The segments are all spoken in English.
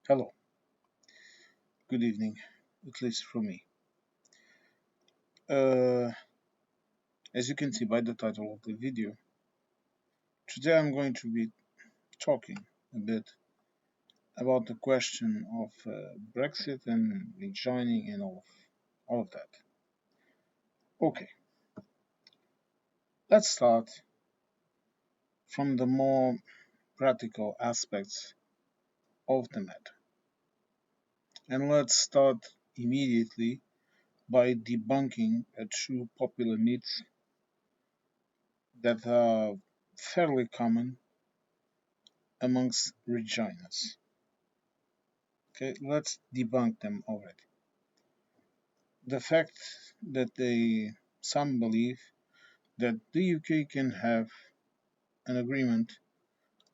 Hello, good evening, at least for me. Uh, as you can see by the title of the video, today I'm going to be talking a bit about the question of Brexit and rejoining and all of that. Okay, let's start from the more practical aspects of the matter. And let's start immediately by debunking a true popular myths that are fairly common amongst rejoiners. Okay, let's debunk them already. The fact that some believe that the UK can have an agreement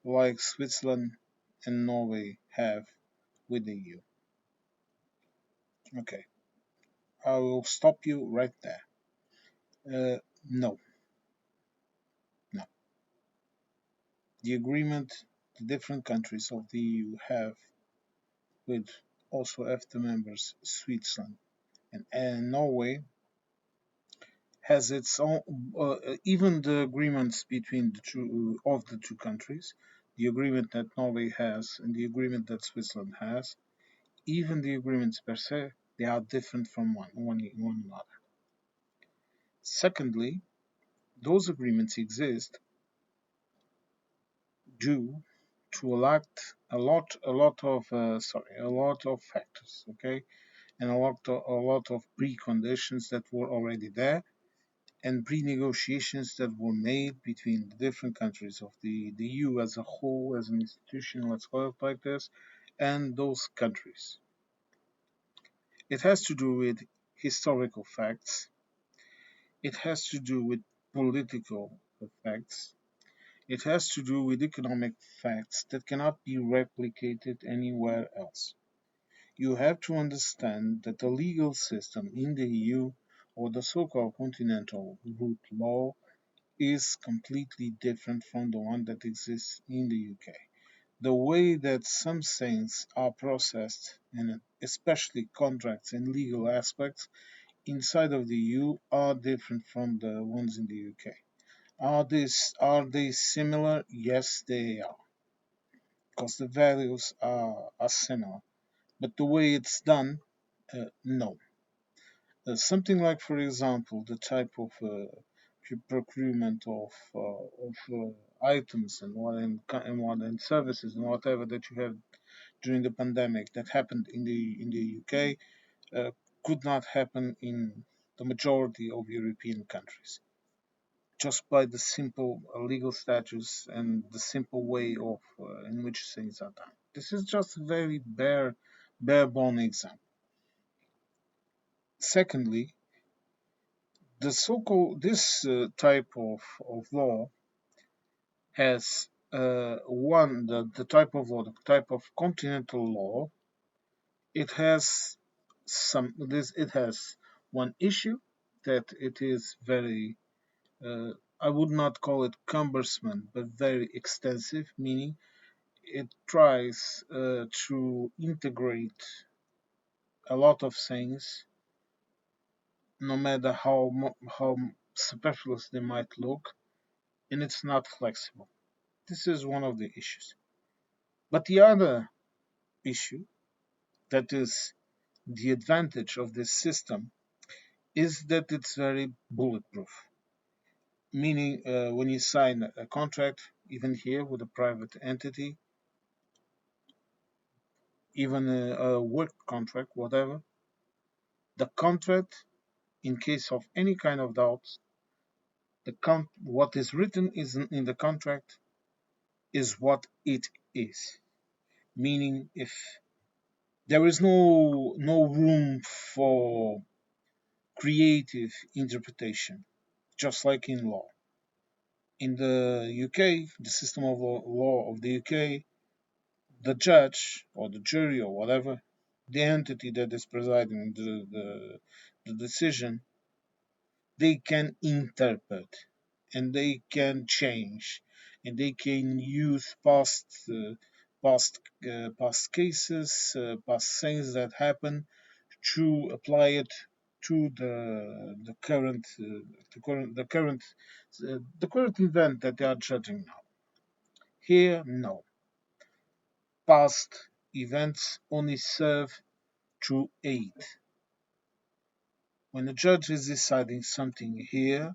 like Switzerland and Norway have with the EU. Okay, I will stop you right there. No, no. The agreement the different countries of the EU have with also EFTA members Switzerland and Norway has its own, even the agreements between the two countries, the agreement that Norway has and the agreement that Switzerland has, even the agreements per se, they are different from one another. Secondly, those agreements exist due to a lot of factors, okay, and a lot of preconditions that were already there and pre-negotiations that were made between the different countries of the EU as a whole, as an institution, let's call it like this, and those countries. It has to do with historical facts. It has to do with political facts. It has to do with economic facts that cannot be replicated anywhere else. You have to understand that the legal system in the EU, or the so-called continental root law, is completely different from the one that exists in the UK. The way that some things are processed, and especially contracts and legal aspects inside of the EU, are different from the ones in the UK. Are they similar? Yes, they are, because the values are similar. But the way it's done, no. Something like, for example, the type of procurement of items and services and whatever that you have during the pandemic that happened in the UK could not happen in the majority of European countries, just by the simple legal status and the simple way of in which things are done. This is just a very bare bone example. Secondly, the so-called this type of law has the type of law, the type of continental law. It has it has one issue that it is very I would not call it cumbersome, but very extensive, meaning it tries to integrate a lot of things, no matter how superfluous they might look, and it's not flexible. This is one of the issues. But the other issue that is the advantage of this system is that it's very bulletproof. Meaning, when you sign a contract, even here with a private entity, even a work contract, whatever, the contract, in case of any kind of doubts, what is written is in the contract is what it is. Meaning, if there is no room for creative interpretation, just like in law. In the UK, the system of law of the UK, the judge or the jury or whatever, the entity that is presiding the decision, they can interpret and they can change and they can use past cases, past things that happen, to apply it to the current the current event that they are judging now. Here, no. Past events only serve to aid. When a judge is deciding something here,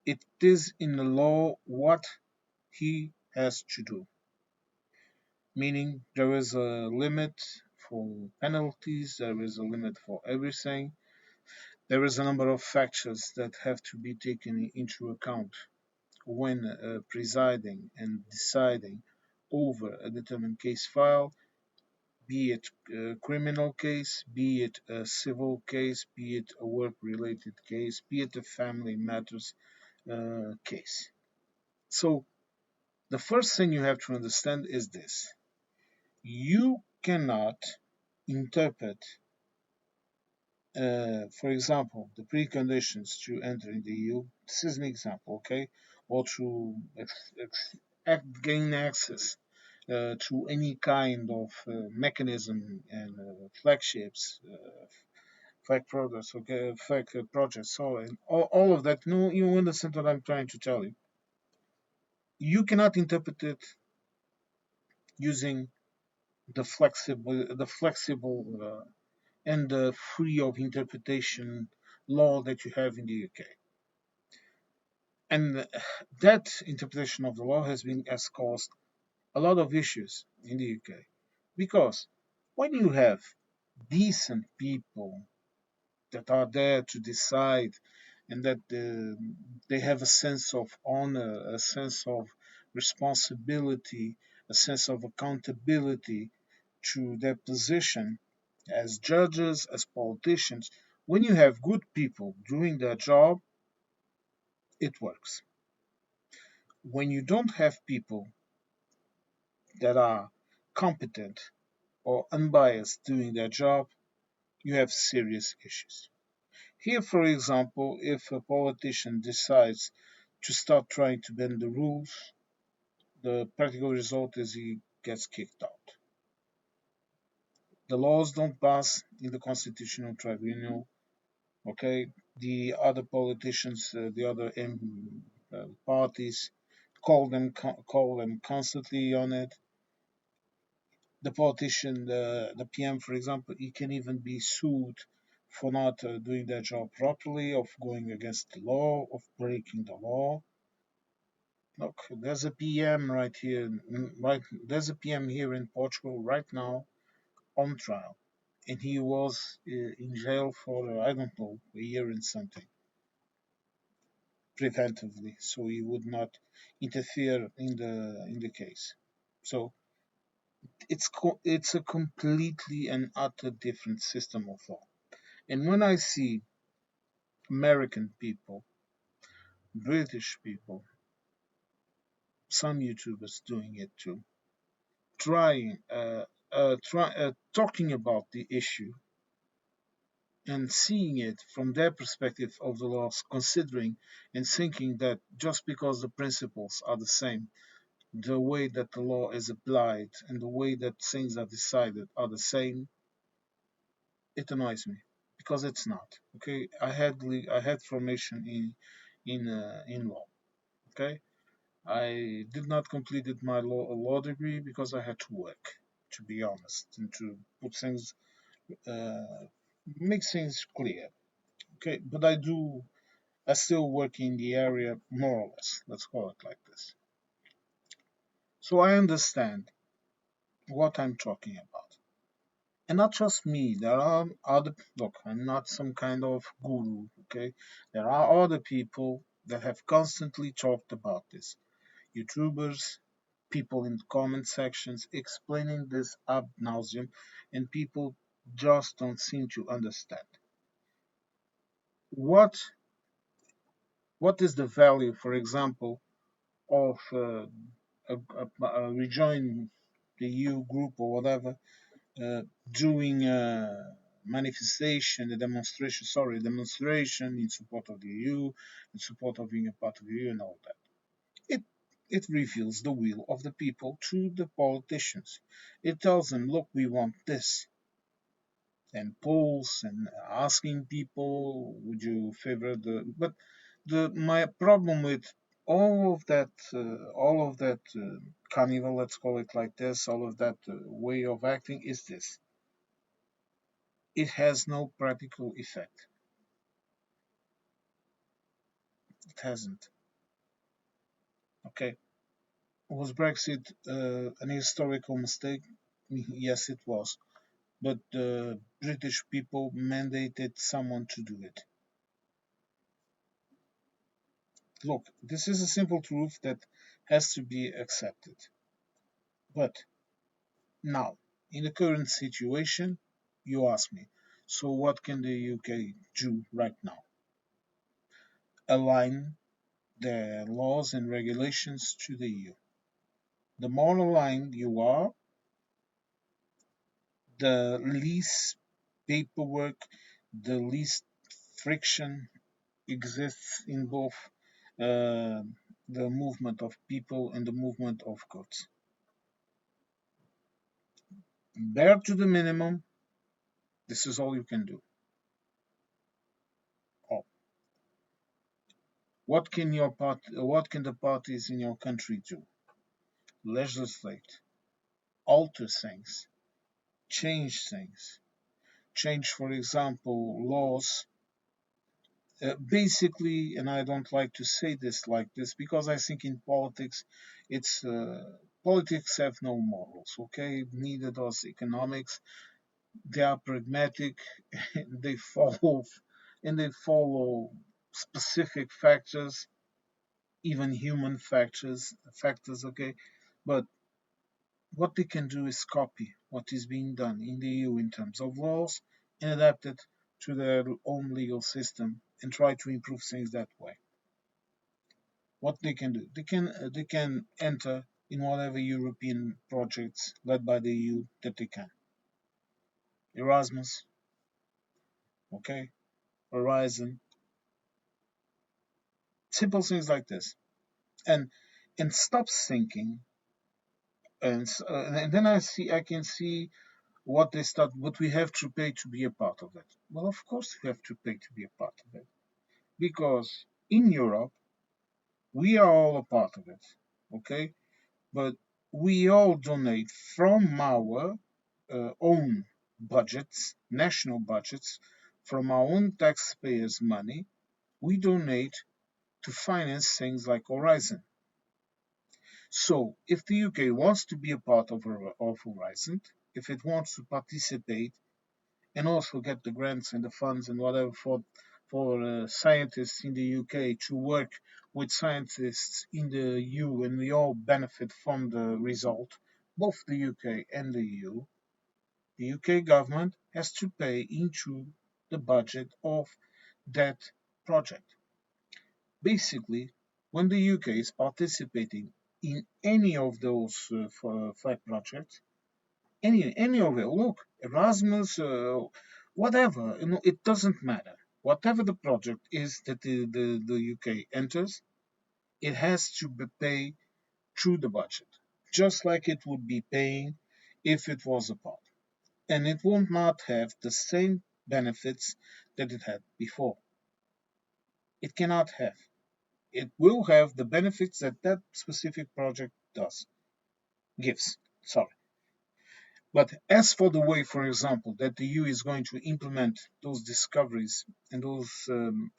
it is in the law what he has to do, meaning there is a limit for penalties, there is a limit for everything. There is a number of factors that have to be taken into account when presiding and deciding over a determined case file, be it a criminal case, be it a civil case, be it a work related case, be it a family matters case. So, the first thing you have to understand is this: you cannot interpret, for example, the preconditions to enter in the EU. This is an example, okay? Or to gain access to any kind of mechanism and flagships, flag products, okay, flag projects, so and all of that. No, you understand what I'm trying to tell you. You cannot interpret it using the flexible and the free of interpretation law that you have in the UK. And that interpretation of the law has caused a lot of issues in the UK, because when you have decent people that are there to decide, and that they have a sense of honor, a sense of responsibility, a sense of accountability to their position as judges, as politicians. When you have good people doing their job, it works. When you don't have people that are competent or unbiased doing their job, you have serious issues. Here, for example, if a politician decides to start trying to bend the rules, the practical result is he gets kicked out. The laws don't pass in the constitutional tribunal. Okay, the other politicians, the other parties, call them constantly on it. The politician, the PM, for example, he can even be sued for not doing their job properly, of going against the law, of breaking the law. Look, there's a PM right here, there's a PM here in Portugal right now on trial, and he was in jail for I don't know, a year and something, preventively, so he would not interfere in the case. So it's a completely and utter different system of law. And when I see American people, British people, some YouTubers doing it too, talking about the issue and seeing it from their perspective of the laws, considering and thinking that just because the principles are the same, the way that the law is applied and the way that things are decided are the same, it annoys me, because it's not. Okay, I had formation in law. Okay, I did not completed my law degree because I had to work, to be honest, and to put things, uh, make things clear. Okay, but I still work in the area more or less. Let's call it like this. So I understand what I'm talking about. And not just me, there are other, look, I'm not some kind of guru, okay? There are other people that have constantly talked about this. YouTubers, people in the comment sections explaining this ad nauseum, and people just don't seem to understand. What what is the value, for example, of a rejoin the EU group or whatever, uh, doing a manifestation, a demonstration, sorry, a demonstration in support of the EU, in support of being a part of the EU and all that. It It reveals the will of the people to the politicians. It tells them, look, we want this. And polls and asking people, would you favor the. But my problem with all of that carnival, let's call it like this, all of that way of acting is this: it has no practical effect. It hasn't. Okay, was Brexit an historical mistake? Yes, it was. But the British people mandated someone to do it. Look, this is a simple truth that has to be accepted. But now, in the current situation, you ask me, so what can the UK do right now? Align their laws and regulations to the EU. The more aligned you are, the least paperwork, the least friction exists in both uh, the movement of people and the movement of goods. Bear to the minimum, this is all you can do. Oh, what can the parties in your country do? Legislate, alter things, change things. Change, for example, laws. Basically, and I don't like to say this like this because I think in politics, it's politics have no morals. Okay, neither does economics. They are pragmatic. they follow they follow specific factors, even human factors. Okay, but what they can do is copy what is being done in the EU in terms of laws and adapt it to their own legal system and try to improve things that way. What they can do, they can enter in whatever European projects led by the EU that they can. Erasmus, okay, Horizon, simple things like this, and stop thinking. And then I can see what they start. But we have to pay to be a part of it. Well, of course we have to pay to be a part of it because in Europe we are all a part of it. Okay, but we all donate from our own budgets, national budgets, from our own taxpayers' money. We donate to finance things like Horizon. So, if the UK wants to be a part of Horizon, if it wants to participate and also get the grants and the funds and whatever for scientists in the UK to work with scientists in the EU, and we all benefit from the result, both the UK and the EU. The UK government has to pay into the budget of that project. Basically, when the UK is participating in any of those flag projects, any of it, look, Erasmus, whatever, it doesn't matter. Whatever the project is that the UK enters, it has to be paid through the budget, just like it would be paying if it was a part. And it will not have the same benefits that it had before. It cannot have. It will have the benefits that that specific project gives. Sorry. But as for the way, for example, that the EU is going to implement those discoveries and those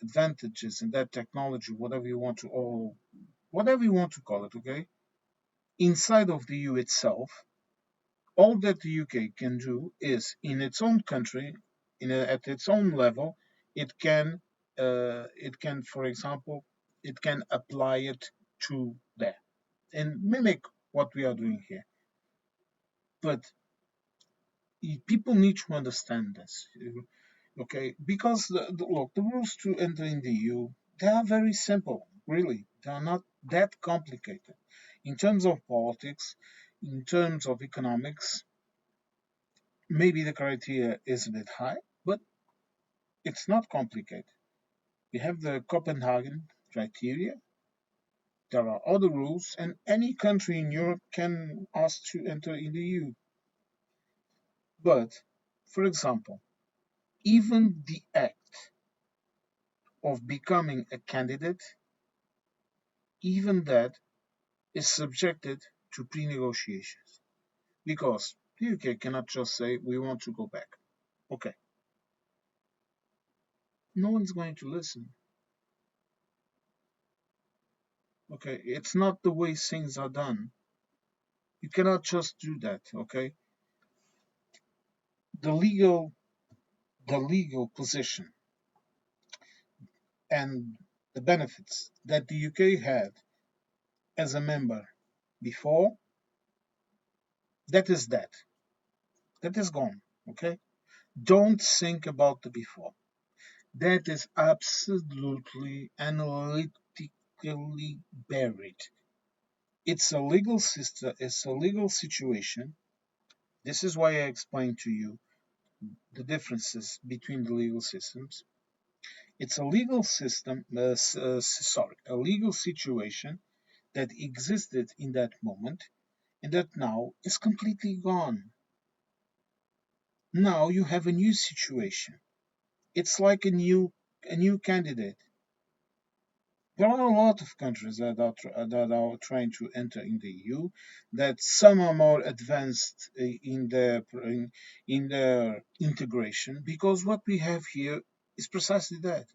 advantages and that technology, whatever you want to call it, okay, inside of the EU itself, all that the UK can do is in its own country, at its own level, it can, for example, it can apply it to there and mimic what we are doing here. But people need to understand this, okay? Because look, the rules to enter in the EU, they are very simple, really. They are not that complicated. In terms of politics, in terms of economics, maybe the criteria is a bit high, but it's not complicated. We have the Copenhagen criteria, There are other rules, and any country in Europe can ask to enter in the EU. But, for example, even the act of becoming a candidate, even that is subjected to pre-negotiations. Because the UK cannot just say, we want to go back. Okay, no one's going to listen. Okay, it's not the way things are done. You cannot just do that. Okay, the legal the legal position and the benefits that the UK had as a member before, that is that. That is gone. Okay, don't think about the before. That is absolutely analytically buried. It's a legal system. It's a legal situation. This is why I explained to you the differences between the legal systems. It's a legal system, a legal situation that existed in that moment and that now is completely gone. Now you have a new situation. It's like a new candidate. There are a lot of countries that are trying to enter in the EU. That some are more advanced in their integration, because what we have here is precisely that.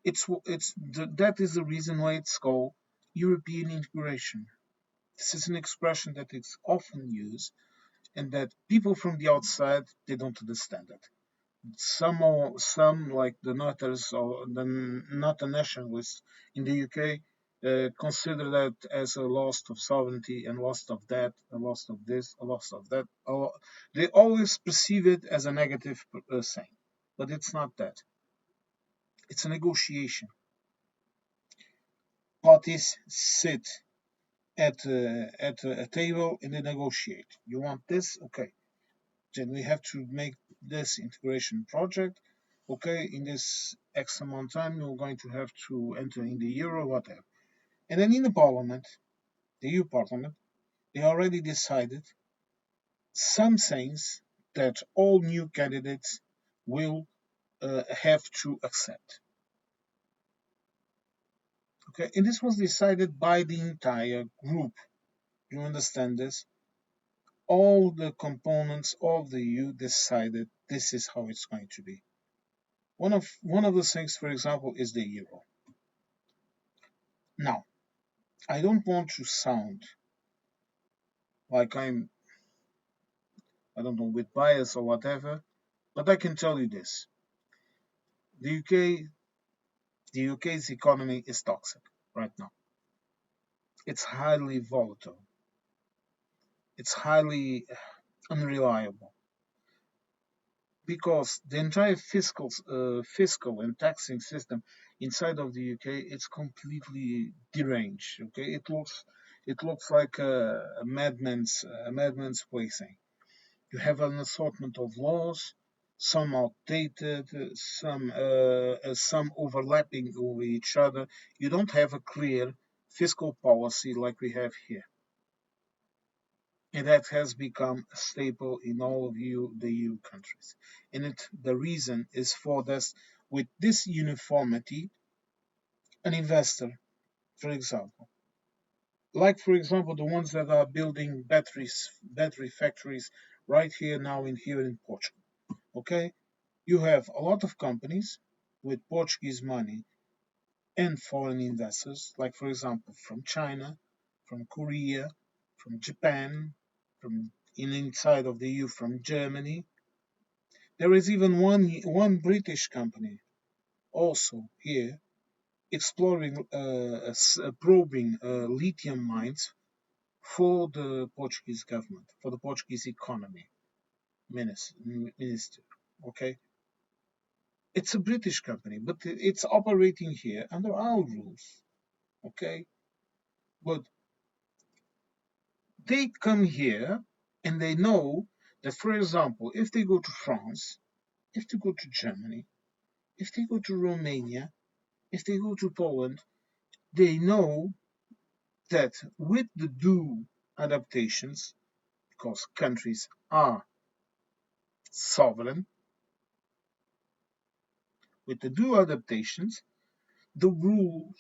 That is the reason why it's called European integration. This is an expression that is often used, and that people from the outside, they don't understand it. Some like the Nutters or the Nutter nationalists in the UK consider that as a loss of sovereignty and loss of that, a loss of this, a loss of that. They always perceive it as a negative thing, but it's not that. It's a negotiation. Parties sit at a table and they negotiate. You want this? Okay. Then we have to make this integration project. Okay, in this X amount of time, you're going to have to enter in the euro, whatever. And then in the parliament, the EU parliament, they already decided some things that all new candidates will have to accept. Okay, and this was decided by the entire group. You understand this? All the components of the EU decided this is how it's going to be. One of the things, for example, is the euro. Now, I don't want to sound like I don't know, with bias or whatever, but I can tell you this: the UK, the UK's economy is toxic right now. It's highly volatile. It's highly unreliable, because the entire fiscal and taxing system inside of the UK is completely deranged. Okay, it looks like a madman's plaything. You have an assortment of laws, some outdated, some overlapping with each other. You don't have a clear fiscal policy like we have here. And that has become a staple in all of the EU countries. And the reason is for this: with this uniformity, an investor, for example, like for example the ones that are building battery factories right here now here in Portugal. Okay, you have a lot of companies with Portuguese money and foreign investors, like for example from China, from Korea, from Japan, from inside of the EU, from Germany. There is even one British company also here exploring, probing lithium mines for the Portuguese government, for the Portuguese economy minister. Okay, it's a British company, but it's operating here under our rules. Okay, but they come here and they know that, for example, if they go to France, if they go to Germany, if they go to Romania, if they go to Poland, they know that with the due adaptations, because countries are sovereign, with the due adaptations, the rules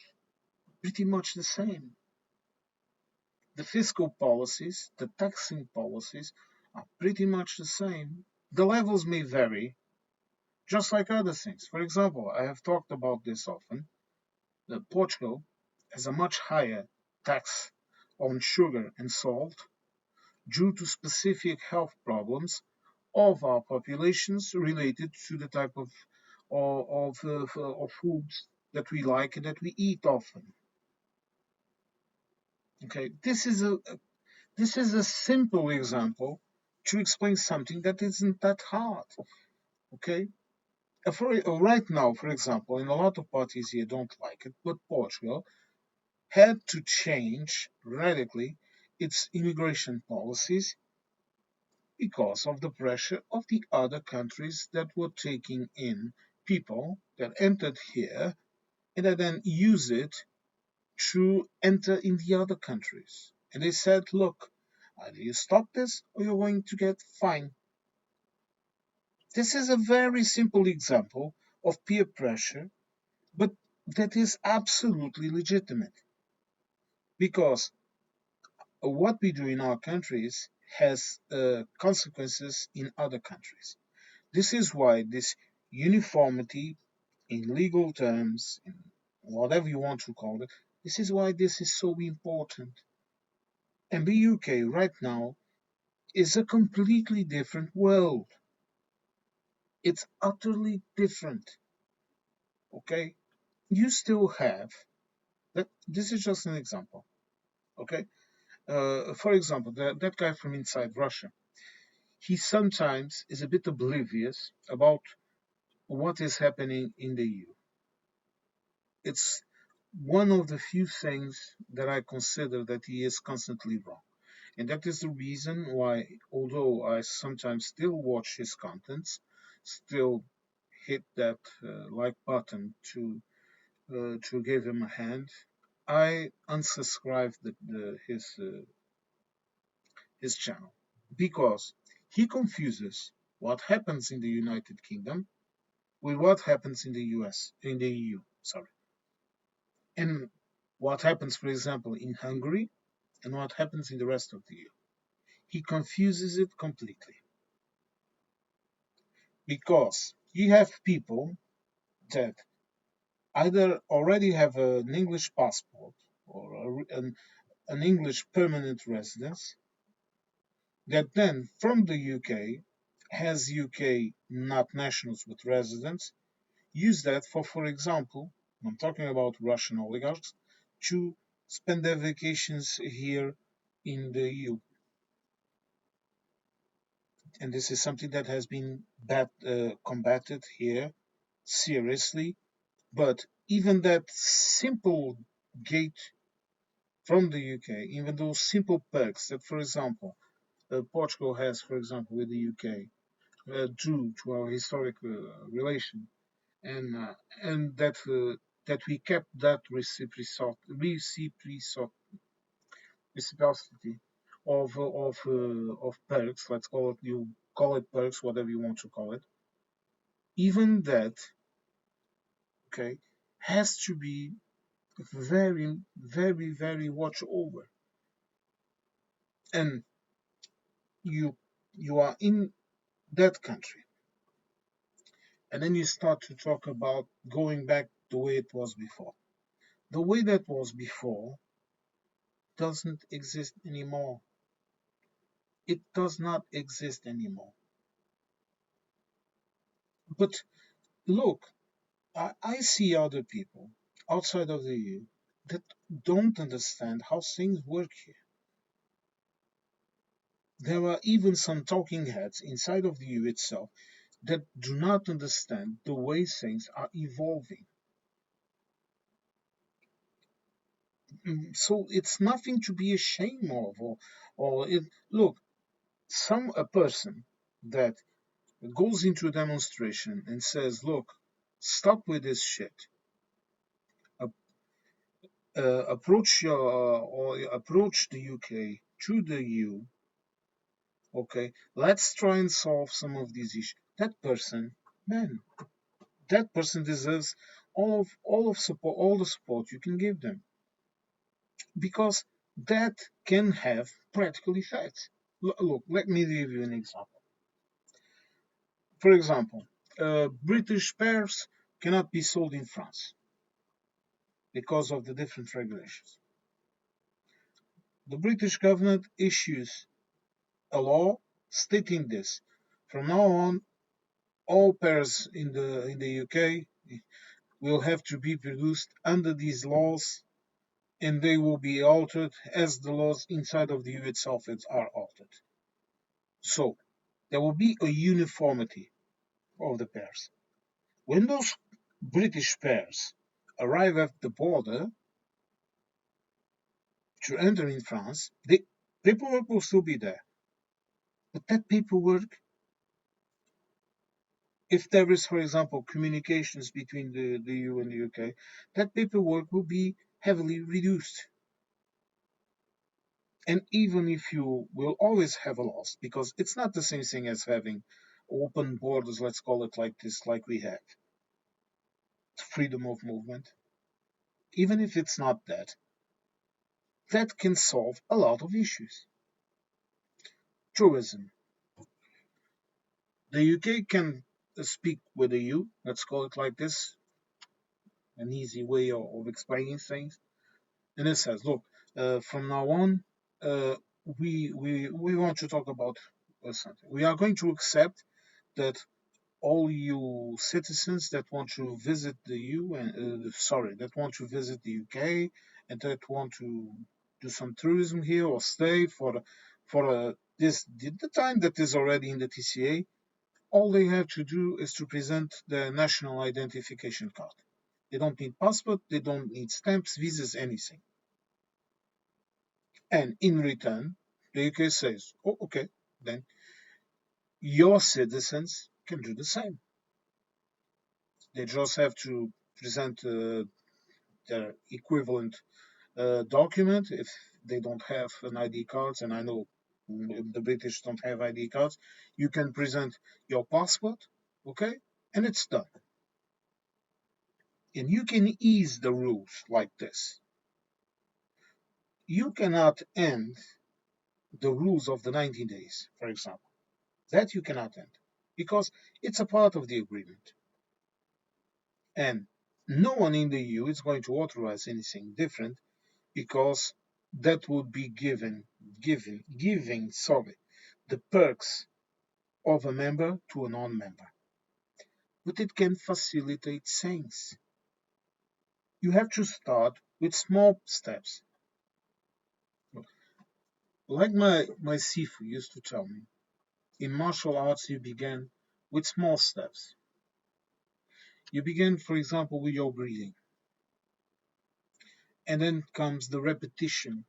pretty much the same. The fiscal policies, the taxing policies are pretty much the same. The levels may vary, just like other things. For example, I have talked about this often, that Portugal has a much higher tax on sugar and salt due to specific health problems of our populations related to the type of foods that we like and that we eat often. Okay, this is a simple example to explain something that isn't that hard. Okay, right now, for example, and a lot of parties here don't like it, but Portugal had to change radically its immigration policies because of the pressure of the other countries that were taking in people that entered here and that then use it to enter in the other countries. And they said, look, either you stop this or you're going to get fined. This is a very simple example of peer pressure, but that is absolutely legitimate because what we do in our countries has consequences in other countries. This is why this uniformity in legal terms, in whatever you want to call it, this is why this is so important. And the UK right now is a completely different world. It's utterly different. Okay? You still have that. This is just an example. Okay? For example, that guy from inside Russia, he sometimes is a bit oblivious about what is happening in the EU. It's one of the few things that I consider that he is constantly wrong. And that is the reason why, although I sometimes still watch his contents, still hit that like button to give him a hand, I unsubscribed his channel because he confuses what happens in the United Kingdom with what happens in the US, in the EU, sorry, and what happens, for example, in Hungary and what happens in the rest of the EU. He confuses it completely because you have people that either already have an English passport or an English permanent residence that then from the UK has UK not nationals with residence use that for example, I'm talking about Russian oligarchs, to spend their vacations here in the EU. And this is something that has been combated here seriously. But even that simple gate from the UK, even those simple perks that, for example, Portugal has, for example, with the UK, due to our historic relation, and uh, and that we kept that reciprocity of perks. Let's call it, you call it perks, whatever you want to call it. Even that, okay, has to be very, very, very watch over. And you you are in that country, and then you start to talk about going back the way it was before. The way that was before doesn't exist anymore. It does not exist anymore. But look, I see other people outside of the EU that don't understand how things work here. There are even some talking heads inside of the EU itself that do not understand the way things are evolving. So it's nothing to be ashamed of, look, a person that goes into a demonstration and says, "Look, stop with this shit." Uh, approach the UK to the EU. Okay, let's try and solve some of these issues. That person, man, that person deserves all of support, all the support you can give them, because that can have practical effects. Look, let me give you an example. For example, British pears cannot be sold in France because of the different regulations. The British government issues a law stating this: from now on, all pears in the UK will have to be produced under these laws, and they will be altered as the laws inside of the EU itself are altered. So there will be a uniformity of the pears. When those British pears arrive at the border to enter in France, the paperwork will still be there. But that paperwork, if there is, for example, communications between the EU and the UK, that paperwork will be heavily reduced. And even if you will always have a loss, because it's not the same thing as having open borders, let's call it like this, like we have freedom of movement. Even if it's not that, that can solve a lot of issues. Tourism. The UK can speak with the EU, let's call it like this, an easy way of explaining things. And it says, look, from now on, uh, we want to talk about something. We are going to accept that all EU citizens that want to visit the EU and that want to visit the UK and that want to do some tourism here or stay for this the time that is already in the TCA, all they have to do is to present their national identification card. They don't need passport, they don't need stamps, visas, anything. And in return, the UK says, oh, okay, then your citizens can do the same. They just have to present their equivalent document if they don't have an ID card, and I know the British don't have ID cards. You can present your passport, okay, and it's done. And you can ease the rules like this. You cannot end the rules of the 90 days, for example. That you cannot end because it's a part of the agreement. And no one in the EU is going to authorize anything different because that would be giving the perks of a member to a non-member. But it can facilitate things. You have to start with small steps. Like my Sifu used to tell me, in martial arts you begin with small steps. You begin, for example, with your breathing, and then comes the repetition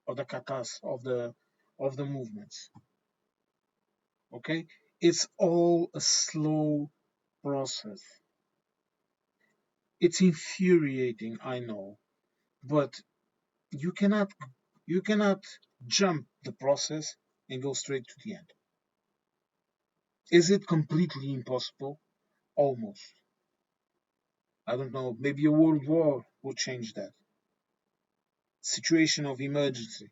of the katas of the movements. Okay, it's all a slow process. It's infuriating, I know, but you cannot you cannot jump the process and go straight to the end. Is it completely impossible? Almost. I don't know. Maybe a world war will change that. Situation of emergency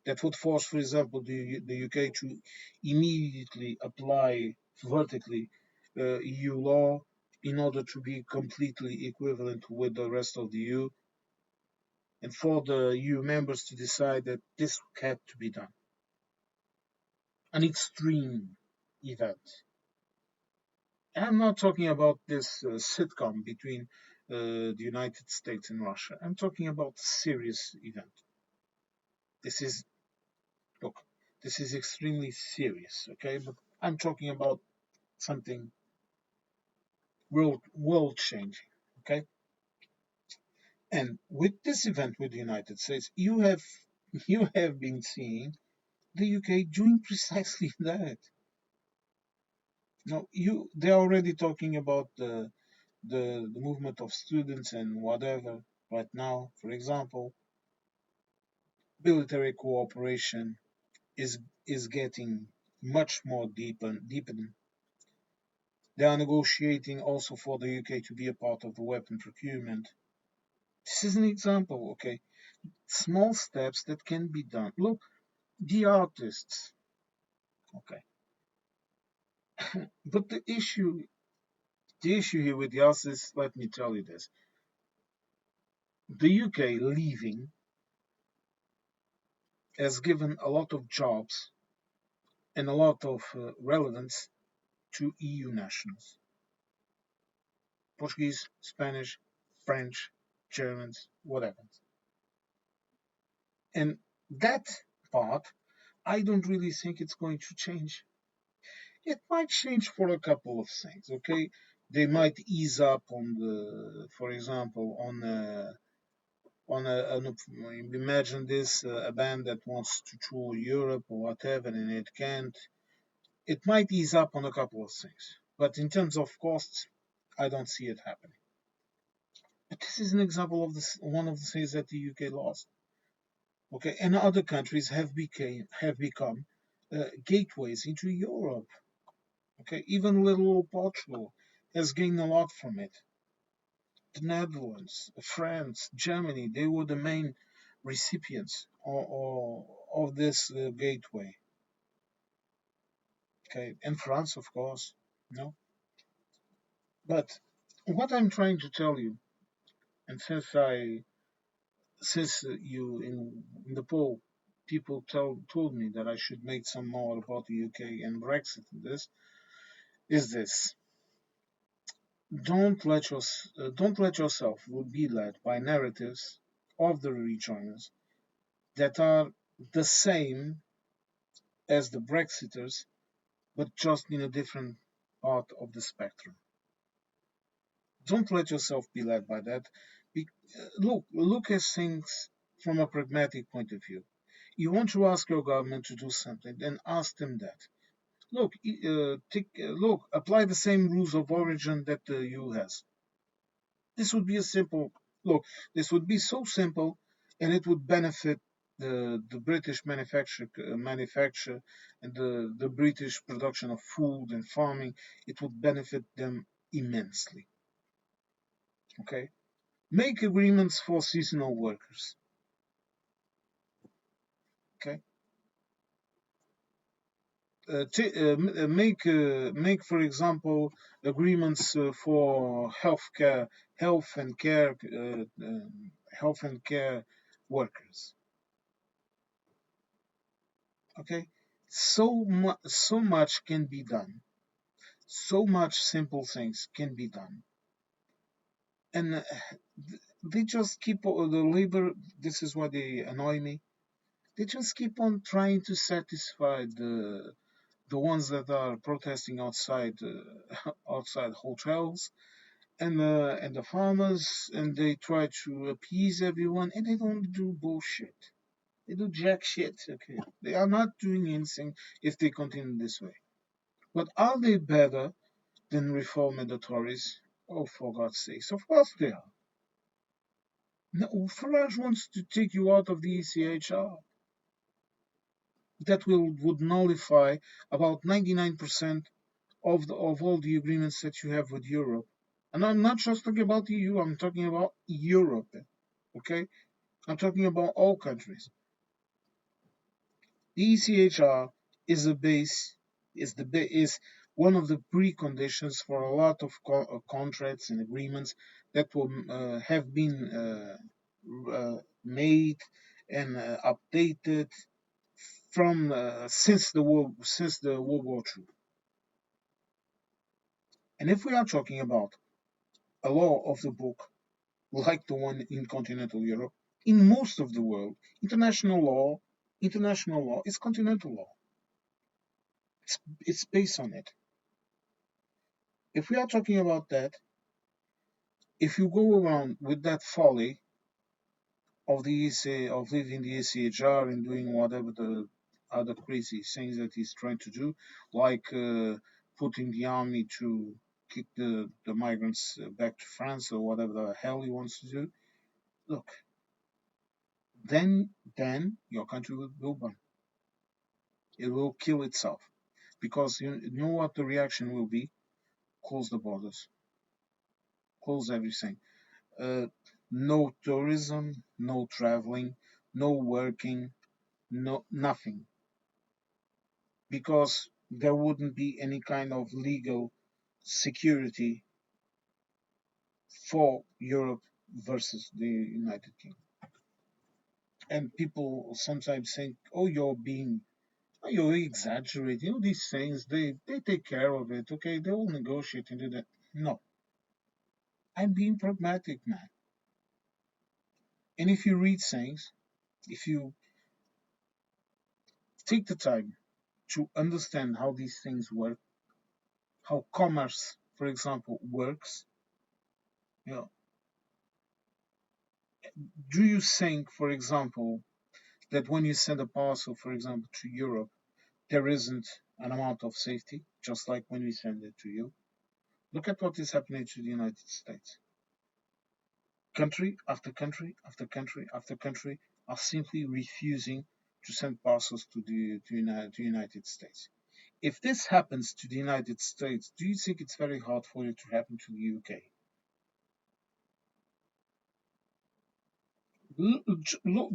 that would force, for example, the UK to immediately apply vertically EU law in order to be completely equivalent with the rest of the EU, and for the EU members to decide that this had to be done. An extreme event. And I'm not talking about this sitcom between the United States and Russia. I'm talking about a serious event. This is, look, this is extremely serious, okay? But I'm talking about something world changing, okay? And with this event with the United States, you have been seeing the UK doing precisely that. No, they're already talking about the movement of students and whatever, right now. For example, military cooperation is is getting much more deepened. They are negotiating also for the UK to be a part of the weapon procurement. This is an example, okay? Small steps that can be done. Look, the artists, okay. But the issue here with the artists, let me tell you this. The UK leaving has given a lot of jobs and a lot of relevance to EU nationals. Portuguese, Spanish, French, Germans, whatever. And that part, I don't really think it's going to change. It might change for a couple of things, okay? They might ease up on the, for example, imagine this, a band that wants to tour Europe or whatever, and it can't. It might ease up on a couple of things, but in terms of costs, I don't see it happening. But this is an example of this, one of the things that the UK lost. Okay, and other countries have become gateways into Europe. Okay, even little old Portugal has gained a lot from it. The Netherlands, France, Germany, they were the main recipients of this gateway. Okay, and France, of course. No, but what I'm trying to tell you, and since you in the poll, people told me that I should make some more about the UK and Brexit. This is this. Don't let yourself be led by narratives of the rejoiners that are the same as the Brexiters, but just in a different part of the spectrum. Don't let yourself be led by that. Look at things from a pragmatic point of view. You want to ask your government to do something, then ask them that. Look, apply the same rules of origin that the EU has. This would be a simple look. This would be so simple, and it would benefit the British manufacture and the British production of food and farming. It would benefit them immensely. Okay, make agreements for seasonal workers. Okay, make for example agreements for health and care, health and care workers. Okay, so much can be done. So much simple things can be done, and they just keep the labor. This is why they annoy me. They just keep on trying to satisfy the ones that are protesting outside outside hotels and the farmers, and they try to appease everyone, and they don't do bullshit. They do jack shit. Okay, they are not doing anything if they continue this way. But are they better than reform and the Tories? Oh, for God's sakes, of course they are. No, Farage wants to take you out of the ECHR. That would nullify about 99% of all the agreements that you have with Europe. And I'm not just talking about the EU, I'm talking about Europe. Okay? I'm talking about all countries. The ECHR is a base, is one of the preconditions for a lot of contracts and agreements that will have been made and updated from since the World War II. And if we are talking about a law of the book like the one in continental Europe, in most of the world, international law is continental law. It's based on it. If we are talking about that, if you go around with that folly of leaving the ECHR and doing whatever the other crazy things that he's trying to do, like putting the army to kick the migrants back to France or whatever the hell he wants to do, Look, then your country will burn. It will kill itself because you know what the reaction will be. Close the borders, close everything. Uh, no tourism, no traveling, no working, no nothing, because there wouldn't be any kind of legal security for Europe versus the United Kingdom. And people sometimes think, "Oh, you're exaggerating. All these things, they take care of it. Okay, they will negotiate and do that." No, I'm being pragmatic, man. And if you read things, if you take the time to understand how these things work, how commerce, for example, works, you know, do you think, for example, that when you send a parcel, for example, to Europe, there isn't an amount of safety, just like when we send it to you? Look at what is happening to the United States. Country after country after country after country are simply refusing to send parcels to United States. If this happens to the United States, do you think it's very hard for it to happen to the UK?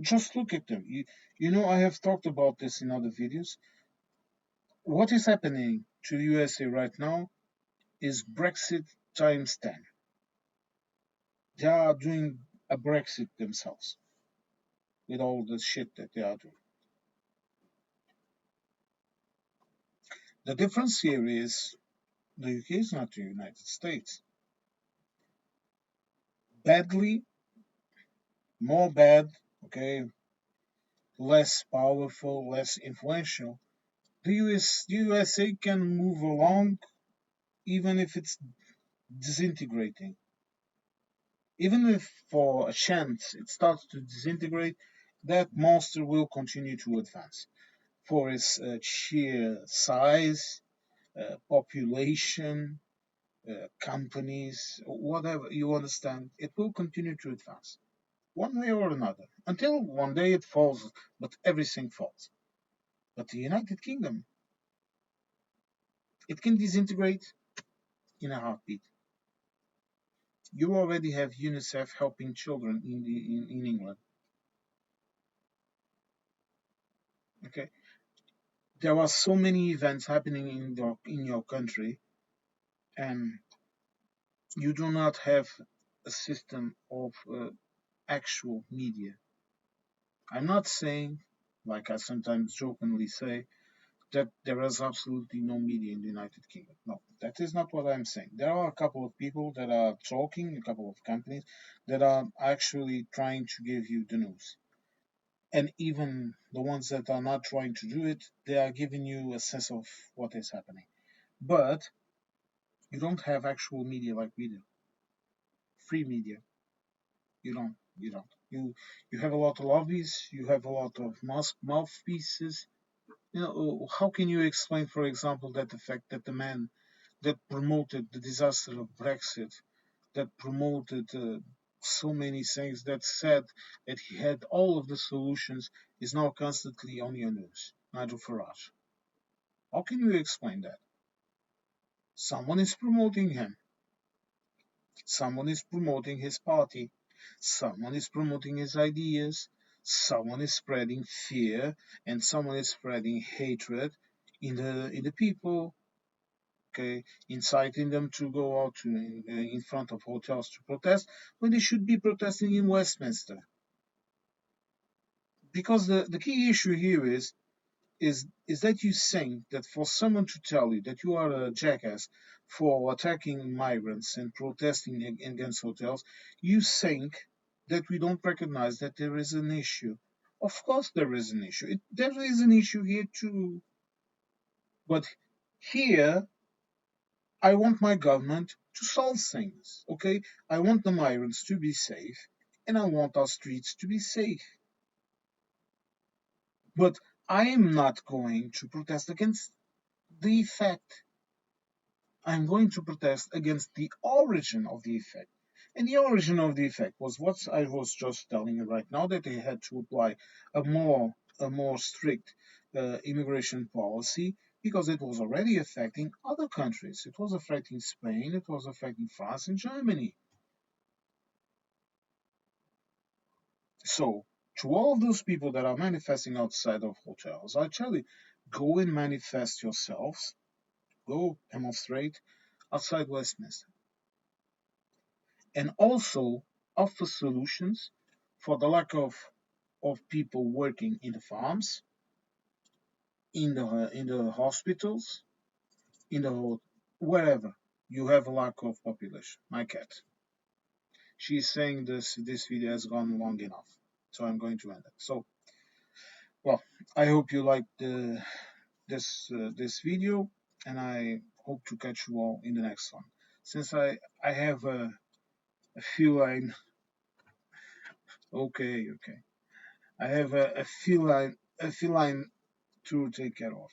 Just look at them. You know, I have talked about this in other videos. What is happening to the USA right now is Brexit times 10. They are doing a Brexit themselves with all the shit that they are doing. The difference here is the UK is not the United States. Badly, more bad, okay, less powerful, less influential. The USA can move along even if it's disintegrating. Even if for a chance it starts to disintegrate, that monster will continue to advance. For its sheer size, population, companies, whatever you understand, it will continue to advance one way or another until one day it falls, but everything falls. But the United Kingdom, it can disintegrate in a heartbeat. You already have UNICEF helping children in England. Okay, there are so many events happening in your country, and you do not have a system of actual media. I'm not saying, like I sometimes jokingly say, that there is absolutely no media in the United Kingdom. No, that is not what I'm saying. There are a couple of people that are talking, a couple of companies that are actually trying to give you the news. And even the ones that are not trying to do it, they are giving you a sense of what is happening. But you don't have actual media like we do. Free media. You don't. You don't. You have a lot of lobbies. You have a lot of mouthpieces. You know, how can you explain, for example, that the fact that the man that promoted the disaster of Brexit, that promoted so many things, that said that he had all of the solutions, is now constantly on your news? Nigel Farage. How can you explain that? Someone is promoting him. Someone is promoting his party. Someone is promoting his ideas. Someone is spreading fear, and someone is spreading hatred in the people. Okay, inciting them to go out in front of hotels to protest when they should be protesting in Westminster. Because the key issue here is that you think that for someone to tell you that you are a jackass for attacking migrants and protesting against hotels, you think that we don't recognize that there is an issue. Of course, there is an issue. There is an issue here too. But here, I want my government to solve things. Okay, I want the migrants to be safe, and I want our streets to be safe. But I am not going to protest against the effect. I'm going to protest against the origin of the effect. And the origin of the effect was what I was just telling you right now, that they had to apply a more strict immigration policy because it was already affecting other countries. It was affecting Spain, it was affecting France and Germany. So, to all of those people that are manifesting outside of hotels, I tell you, go and manifest yourselves, go demonstrate outside Westminster, and also offer solutions for the lack of people working in the farms, in the hospitals, in the wherever you have a lack of population. My cat, she's saying this video has gone long enough, so I'm going to end it. So, well, I hope you liked this video, and I hope to catch you all in the next one. Since I have a feline, okay, I have a feline to take care of.